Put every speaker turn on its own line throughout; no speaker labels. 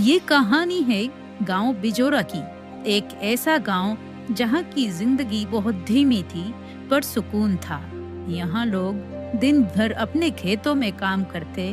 ये कहानी है गांव बिजोरा की। एक ऐसा गांव जहां की जिंदगी बहुत धीमी थी पर सुकून था। यहाँ लोग दिन भर अपने खेतों में काम करते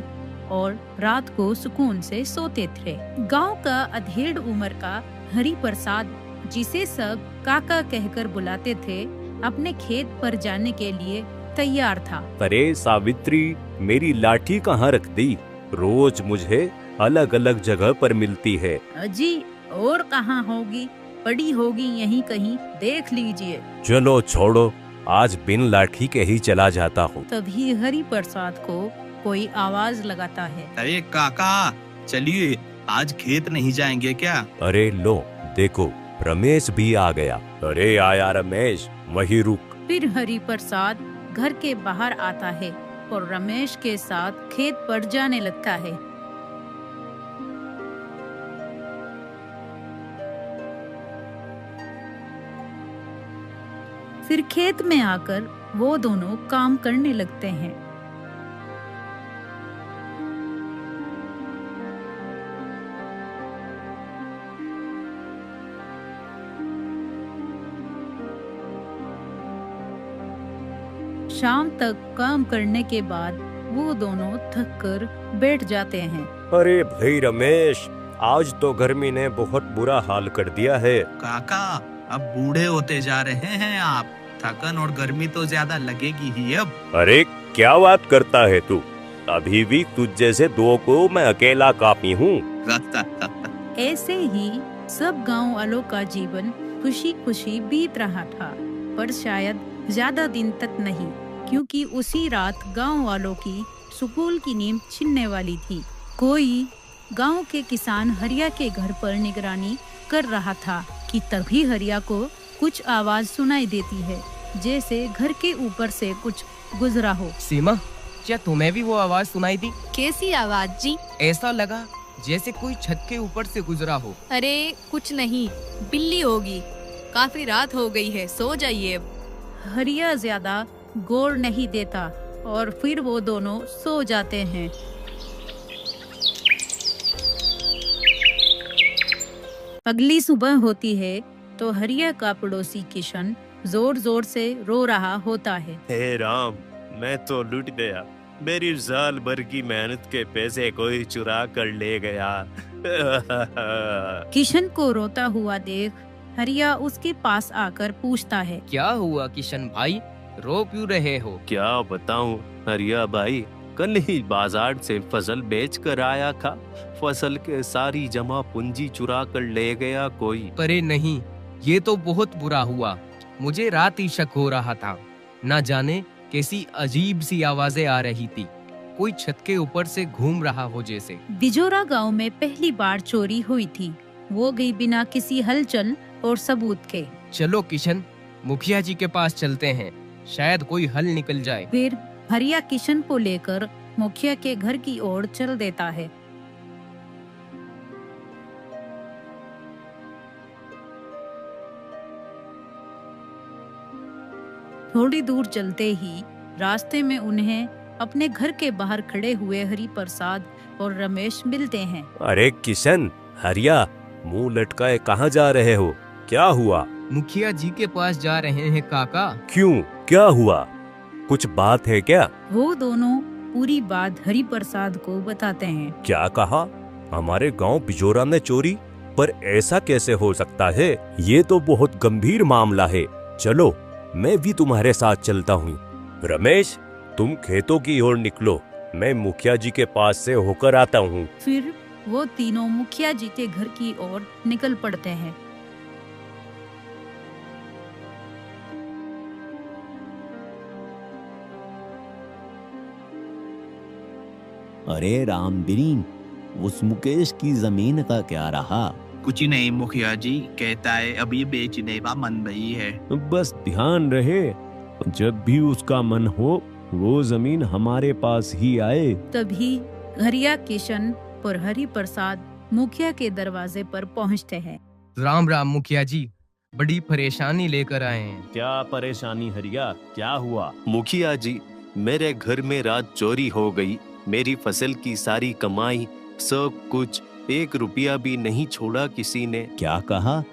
और रात को सुकून से सोते थे। गांव का अधेड़ उम्र का हरि प्रसाद, जिसे सब काका कहकर बुलाते थे, अपने खेत पर जाने के लिए तैयार था।
अरे सावित्री, मेरी लाठी कहाँ रख दी? रोज मुझे अलग अलग जगह पर मिलती है।
अजी, और कहाँ होगी, पड़ी होगी यहीं कहीं, देख लीजिए।
चलो छोड़ो, आज बिन लाठी के ही चला जाता हूँ।
तभी हरि प्रसाद को कोई आवाज लगाता है।
अरे काका, चलिए आज खेत नहीं जाएंगे क्या?
अरे लो देखो, रमेश भी आ गया। अरे आया रमेश, वहीं रुक।
फिर हरि प्रसाद घर के बाहर आता है और रमेश के साथ खेत पर जाने लगता है। फिर खेत में आकर वो दोनों काम करने लगते हैं। शाम तक काम करने के बाद वो दोनों थक कर बैठ जाते हैं।
अरे भाई रमेश, आज तो गर्मी ने बहुत बुरा हाल कर दिया है।
काका, अब बूढ़े होते जा रहे हैं आप, थकन और गर्मी तो ज्यादा लगेगी ही अब।
अरे क्या बात करता है तू? अभी भी तुझ जैसे दो को मैं अकेला काफी हूँ।
ऐसे ही सब गांव वालों का जीवन खुशी खुशी बीत रहा था, पर शायद ज्यादा दिन तक नहीं, क्योंकि उसी रात गांव वालों की सुकून की नींद छिनने वाली थी। कोई गांव के किसान हरिया के घर पर निगरानी कर रहा था कि तभी हरिया को कुछ आवाज सुनाई देती है, जैसे घर के ऊपर से कुछ गुजरा हो।
सीमा, क्या तुम्हें भी वो आवाज सुनाई दी?
कैसी आवाज जी?
ऐसा लगा जैसे कोई छत के ऊपर से गुजरा हो।
अरे कुछ नहीं, बिल्ली होगी। काफी रात हो गई है, सो जाइए अब।
हरिया ज्यादा गौर नहीं देता और फिर वो दोनों सो जाते हैं। अगली सुबह होती है तो हरिया का पड़ोसी किशन जोर जोर से रो रहा होता है।
हे राम, मैं तो लुट गया। मेरी साल भर की मेहनत के पैसे कोई चुरा कर ले गया।
किशन को रोता हुआ देख हरिया उसके पास आकर पूछता है,
क्या हुआ किशन भाई, रो क्यों रहे हो?
क्या बताऊं हरिया भाई, कल ही बाजार से फसल बेच कर आया था। फसल के सारी जमा पूंजी चुरा कर ले गया कोई।
अरे नहीं, ये तो बहुत बुरा हुआ। मुझे रात ही शक हो रहा था, न जाने कैसी अजीब सी आवाजें आ रही थी, कोई छत के ऊपर से घूम रहा हो जैसे।
बिजोरा गांव में पहली बार चोरी हुई थी, वो गई बिना किसी हलचल और सबूत के।
चलो किशन, मुखिया जी के पास चलते हैं, शायद कोई हल निकल जाए।
फिर हरिया किशन को लेकर मुखिया के घर की ओर चल देता है। थोड़ी दूर चलते ही रास्ते में उन्हें अपने घर के बाहर खड़े हुए हरि प्रसाद और रमेश मिलते हैं।
अरे किशन, हरिया, मुंह लटकाए कहाँ जा रहे हो? क्या हुआ?
मुखिया जी के पास जा रहे हैं काका।
क्यों, क्या हुआ? कुछ बात है क्या?
वो दोनों पूरी बात हरि प्रसाद को बताते हैं।
क्या कहा? हमारे गांव बिजोरा में चोरी? पर ऐसा कैसे हो सकता है? ये तो बहुत गंभीर मामला है। चलो, मैं भी तुम्हारे साथ चलता हूँ। रमेश, तुम खेतों की ओर निकलो, मैं मुखिया जी के पास से होकर आता हूँ।
फिर वो तीनों मुखिया जी के घर की ओर निकल पड़ते हैं।
अरे रामबीन, उस मुकेश की जमीन का क्या रहा?
कुछ नहीं मुखिया जी, कहता है अभी बेचने का मन नहीं है।
बस ध्यान रहे, जब भी उसका मन हो वो जमीन हमारे पास ही आए।
तभी हरिया किशन और हरि प्रसाद मुखिया के दरवाजे पर पहुंचते हैं।
राम राम मुखिया जी, बड़ी परेशानी लेकर आए हैं।
क्या परेशानी हरिया, क्या हुआ?
मुखिया जी, मेरे घर में रात चोरी हो गई। मेरी फसल की सारी कमाई, सब कुछ
1 रुपया भी नहीं छोड़ा किसी ने।
क्या कहा?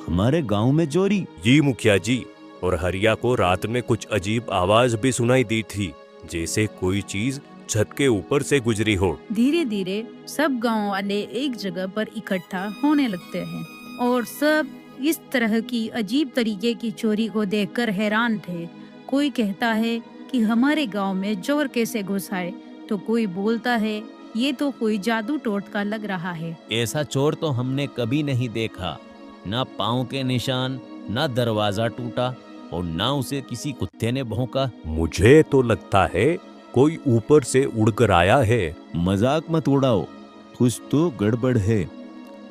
हमारे गांव में चोरी?
जी मुखिया जी, और हरिया को रात में कुछ अजीब आवाज भी सुनाई दी थी, जैसे कोई चीज छत के ऊपर से गुजरी हो।
धीरे धीरे सब गांव वाले एक जगह पर इकट्ठा होने लगते हैं और सब इस तरह की अजीब तरीके की चोरी को देखकर हैरान थे। कोई कहता है कि हमारे गांव में चोर कैसे घुस आए, तो कोई बोलता है ये तो कोई जादू टोटका लग रहा है।
ऐसा चोर तो हमने कभी नहीं देखा। ना पाँव के निशान, ना दरवाजा टूटा और ना उसे किसी कुत्ते ने भौंका।
मुझे तो लगता है कोई ऊपर से उड़कर आया है।
मजाक मत उड़ाओ, कुछ तो गड़बड़ है।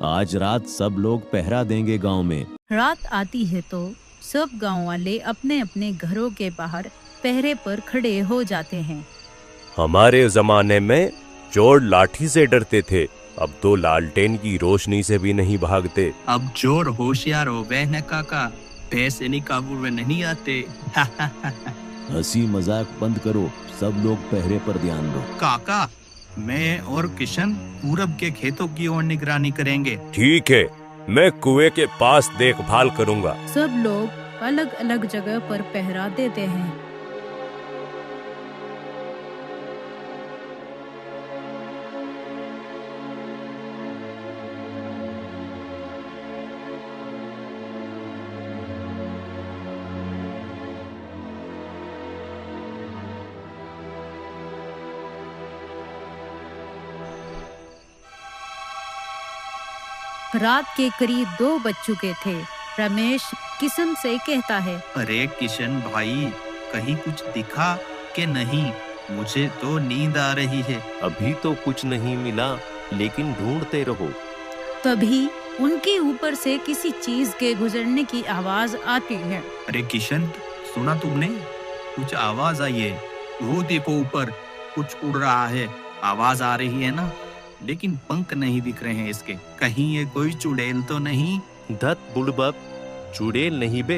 आज रात सब लोग पहरा देंगे गांव में।
रात आती है तो सब गांव वाले अपने अपने घरों के बाहर पहरे पर खड़े हो जाते हैं।
हमारे जमाने में चोर लाठी से डरते थे, अब तो लालटेन की रोशनी से भी नहीं भागते।
अब चोर होशियार हो गए हैं काका, पैसे नहीं काबू में नहीं आते।
हंसी मजाक बंद करो, सब लोग पहरे पर ध्यान दो।
काका, मैं और किशन पूरब के खेतों की ओर निगरानी करेंगे।
ठीक है, मैं कुएं के पास देखभाल करूंगा।
सब लोग अलग अलग जगह पर पहरा देते हैं। रात के करीब 2 बज चुके थे। रमेश किशन से कहता है,
अरे किशन भाई, कहीं कुछ दिखा कि नहीं? मुझे तो नींद आ रही है।
अभी तो कुछ नहीं मिला, लेकिन ढूंढते रहो।
तभी उनके ऊपर से किसी चीज के गुजरने की आवाज आती है।
अरे किशन, सुना तुमने? कुछ आवाज आई है। वो देखो, ऊपर कुछ उड़ रहा है। आवाज आ रही है ना, लेकिन पंख नहीं दिख रहे हैं इसके। कहीं ये कोई चुड़ैल तो नहीं?
धत बुड़बक, चुड़ैल नहीं बे,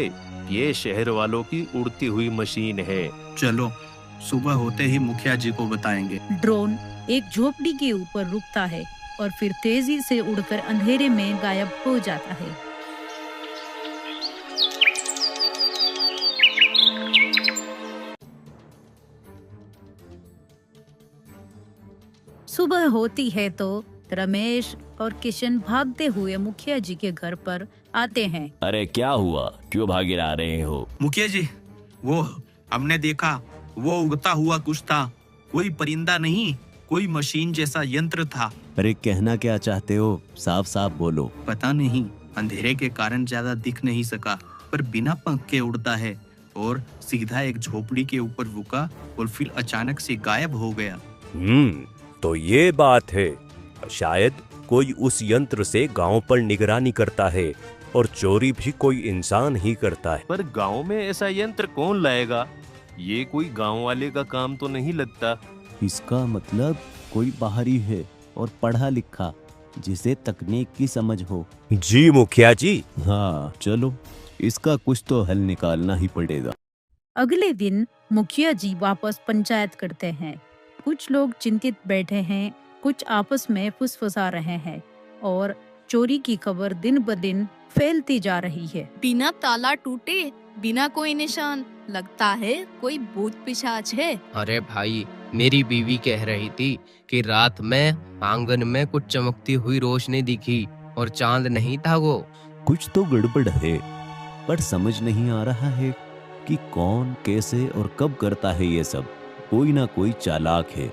ये शहर वालों की उड़ती हुई मशीन है।
चलो, सुबह होते ही मुखिया जी को बताएंगे।
ड्रोन एक झोपड़ी के ऊपर रुकता है और फिर तेजी से उड़कर अंधेरे में गायब हो जाता है। सुबह होती है तो रमेश और किशन भागते हुए मुखिया जी के घर पर आते हैं।
अरे क्या हुआ, क्यों भागे आ रहे हो?
मुखिया जी, वो हमने देखा, वो उड़ता हुआ कुछ था। कोई परिंदा नहीं, कोई मशीन जैसा यंत्र था।
अरे कहना क्या चाहते हो, साफ साफ बोलो।
पता नहीं, अंधेरे के कारण ज्यादा दिख नहीं सका, पर बिना पंख के उड़ता है और सीधा एक झोपड़ी के ऊपर रुका और फिर अचानक से गायब हो गया।
तो ये बात है। शायद कोई उस यंत्र से गांव पर निगरानी करता है और चोरी भी कोई इंसान ही करता है।
पर गांव में ऐसा यंत्र कौन लाएगा? ये कोई गांव वाले का काम तो नहीं लगता।
इसका मतलब कोई बाहरी है और पढ़ा लिखा, जिसे तकनीक की समझ हो।
जी मुखिया जी।
हाँ चलो, इसका कुछ तो हल निकालना ही पड़ेगा।
अगले दिन मुखिया जी वापस पंचायत करते हैं। कुछ लोग चिंतित बैठे हैं, कुछ आपस में फुसफुसा रहे हैं और चोरी की खबर दिन ब दिन फैलती जा रही है।
बिना ताला टूटे, बिना कोई निशान, लगता है कोई भूत पिशाच है।
अरे भाई, मेरी बीवी कह रही थी कि रात में आंगन में कुछ चमकती हुई रोशनी दिखी और चांद नहीं था वो।
कुछ तो गड़बड़ है, पर समझ नहीं आ रहा है कि कौन, कैसे और कब करता है ये सब। कोई ना कोई चालाक है।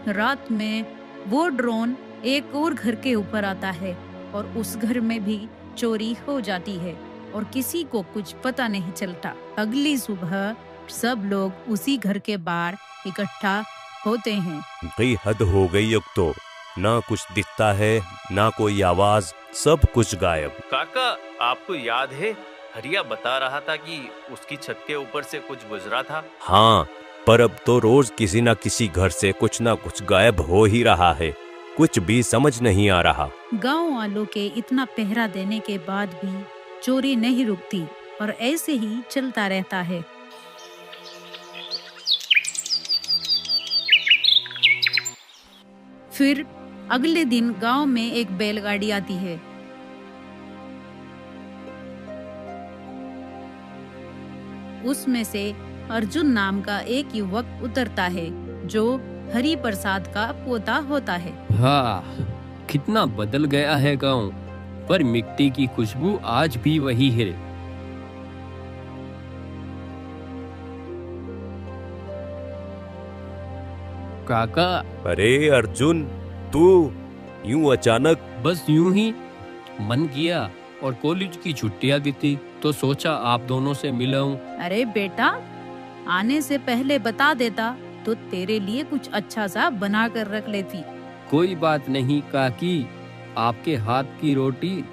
रात में वो ड्रोन एक और घर के ऊपर आता है और उस घर में भी चोरी हो जाती है और किसी को कुछ पता नहीं चलता। अगली सुबह सब लोग उसी घर के बाहर इकट्ठा होते हैं।
भाई हद हो गई, अब तो ना कुछ दिखता है, ना कोई आवाज, सब कुछ गायब।
काका, आपको याद है हरिया बता रहा था कि उसकी छत के ऊपर से कुछ गुजरा था?
हाँ, पर अब तो रोज किसी न किसी घर से कुछ ना कुछ गायब हो ही रहा है। कुछ भी समझ नहीं आ रहा।
गांव वालों के इतना पहरा देने के बाद भी चोरी नहीं रुकती और ऐसे ही चलता रहता है। फिर अगले दिन गांव में एक बैलगाड़ी आती है। उसमें से अर्जुन नाम का एक युवक उतरता है जो हरि प्रसाद का पोता होता है।
हाँ, कितना बदल गया है गांव, पर मिट्टी की खुशबू आज भी वही है। काका,
अरे अर्जुन, तू यूं अचानक?
बस यूं ही मन किया और कॉलेज की छुट्टियां भी थी तो सोचा आप दोनों से मिलाऊं।
अरे बेटा, आने से पहले बता देता तो तेरे लिए कुछ अच्छा सा बना कर रख लेती।
कोई बात नहीं काकी, आपके हाथ की रोटी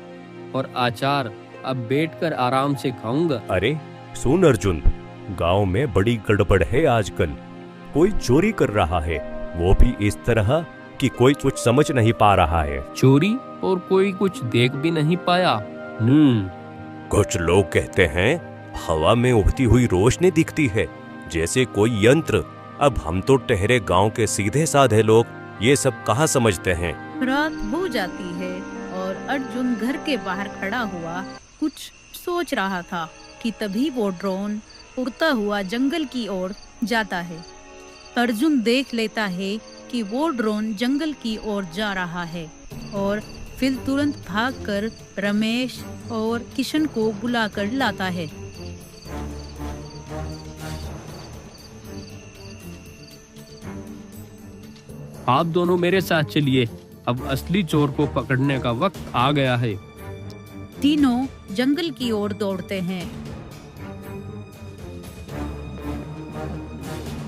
और अचार अब बैठकर आराम से खाऊंगा।
अरे सुन अर्जुन, गांव में बड़ी गड़बड़ है आजकल। कोई चोरी कर रहा है, वो भी इस तरह कि कोई कुछ समझ नहीं पा रहा है।
चोरी? और कोई कुछ देख भी नहीं पाया?
कुछ लोग कहते हैं हवा में उड़ती हुई रोशनी दिखती है, जैसे कोई यंत्र। अब हम तो ठहरे गांव के सीधे साधे लोग ये सब कहाँ समझते हैं।
रात हो जाती है और अर्जुन घर के बाहर खड़ा हुआ कुछ सोच रहा था कि तभी वो ड्रोन उड़ता हुआ जंगल की ओर जाता है। अर्जुन देख लेता है कि वो ड्रोन जंगल की ओर जा रहा है और फिर तुरंत भागकर रमेश और किशन को बुलाकर लाता है।
आप दोनों मेरे साथ चलिए, अब असली चोर को पकड़ने का वक्त आ गया है।
तीनों जंगल की ओर दौड़ते हैं।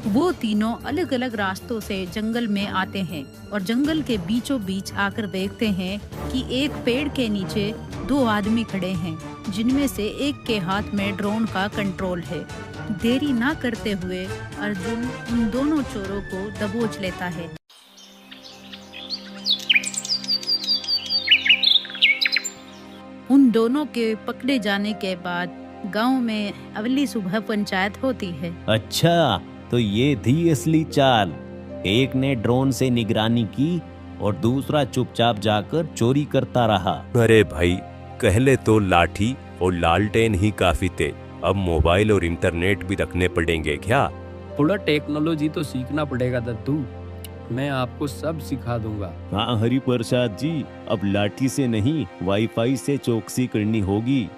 वो तीनों अलग अलग रास्तों से जंगल में आते हैं और जंगल के बीचों बीच आकर देखते हैं कि एक पेड़ के नीचे दो आदमी खड़े हैं, जिनमें से एक के हाथ में ड्रोन का कंट्रोल है। देरी ना करते हुए अर्जुन उन दोनों चोरों को दबोच लेता है। उन दोनों के पकड़े जाने के बाद गांव में अगली सुबह पंचायत होती है।
अच्छा, तो ये थी असली चाल। एक ने ड्रोन से निगरानी की और दूसरा चुपचाप जाकर चोरी करता रहा।
अरे भाई, पहले तो लाठी और लालटेन ही काफी थे, अब मोबाइल और इंटरनेट भी रखने पड़ेंगे क्या?
थोड़ा टेक्नोलॉजी तो सीखना पड़ेगा दत्तू, मैं आपको सब सिखा दूंगा।
हाँ हरि प्रसाद जी, अब लाठी से नहीं वाईफाई से चौकसी करनी होगी।